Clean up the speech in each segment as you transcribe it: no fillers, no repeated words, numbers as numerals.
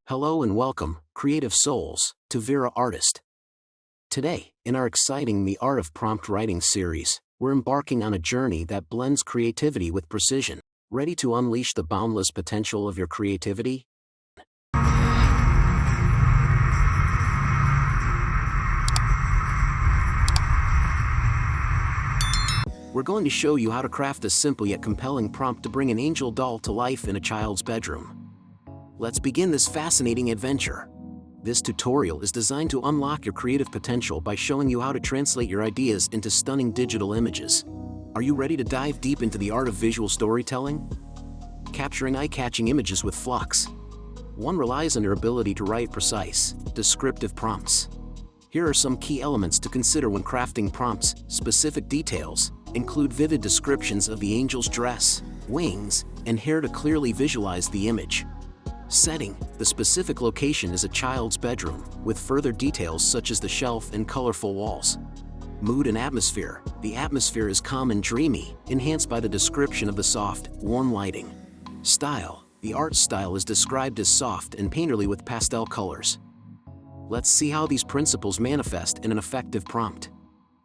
Hello and welcome, creative souls, to viraartist. Today, in our exciting The Art of Prompt Writing series, we're embarking on a journey that blends creativity with precision. Ready to unleash the boundless potential of your creativity? We're going to show you how to craft a simple yet compelling prompt to bring an angel doll to life in a child's bedroom. Let's begin this fascinating adventure. This tutorial is designed to unlock your creative potential by showing you how to translate your ideas into stunning digital images. Are you ready to dive deep into the art of visual storytelling? Capturing eye-catching images with Flux. One relies on your ability to write precise, descriptive prompts. Here are some key elements to consider when crafting prompts. Specific details include vivid descriptions of the angel's dress, wings, and hair to clearly visualize the image. Setting: the specific location is a child's bedroom, with further details such as the shelf and colorful walls. Mood and atmosphere: the atmosphere is calm and dreamy, enhanced by the description of the soft, warm lighting. Style: the art style is described as soft and painterly with pastel colors. Let's see how these principles manifest in an effective prompt.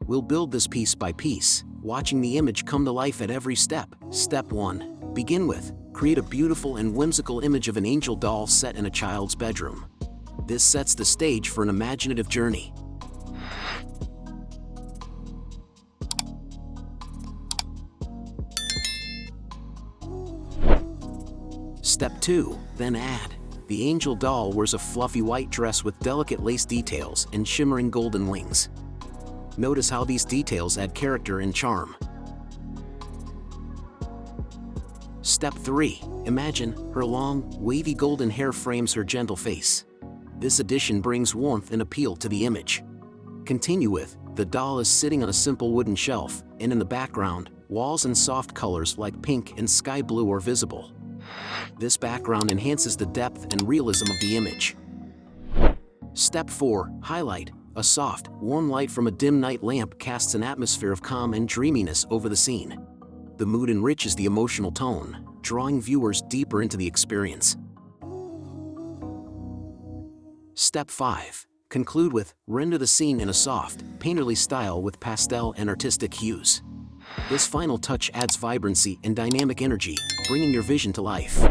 We'll build this piece by piece, watching the image come to life at every step. Step 1. Begin with: create a beautiful and whimsical image of an angel doll set in a child's bedroom. This sets the stage for an imaginative journey. Step 2. Then add. The angel doll wears a fluffy white dress with delicate lace details and shimmering golden wings. Notice how these details add character and charm. Step 3. Imagine her long, wavy golden hair frames her gentle face. This addition brings warmth and appeal to the image. Continue with: the doll is sitting on a simple wooden shelf, and in the background, walls and soft colors like pink and sky blue are visible. This background enhances the depth and realism of the image. Step 4. Highlight. A soft, warm light from a dim night lamp casts an atmosphere of calm and dreaminess over the scene. The mood enriches the emotional tone, drawing viewers deeper into the experience. Step 5. Conclude with: render the scene in a soft, painterly style with pastel and artistic hues. This final touch adds vibrancy and dynamic energy, bringing your vision to life.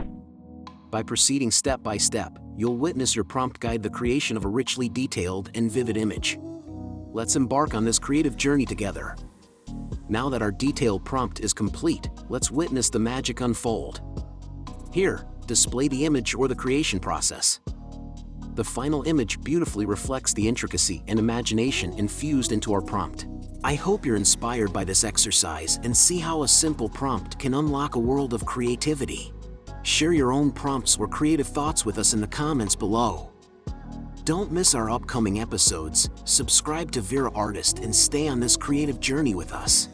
By proceeding step by step, you'll witness your prompt guide the creation of a richly detailed and vivid image. Let's embark on this creative journey together. Now that our detailed prompt is complete, let's witness the magic unfold. Here, display the image or the creation process. The final image beautifully reflects the intricacy and imagination infused into our prompt. I hope you're inspired by this exercise and see how a simple prompt can unlock a world of creativity. Share your own prompts or creative thoughts with us in the comments below. Don't miss our upcoming episodes, subscribe to viraartist and stay on this creative journey with us.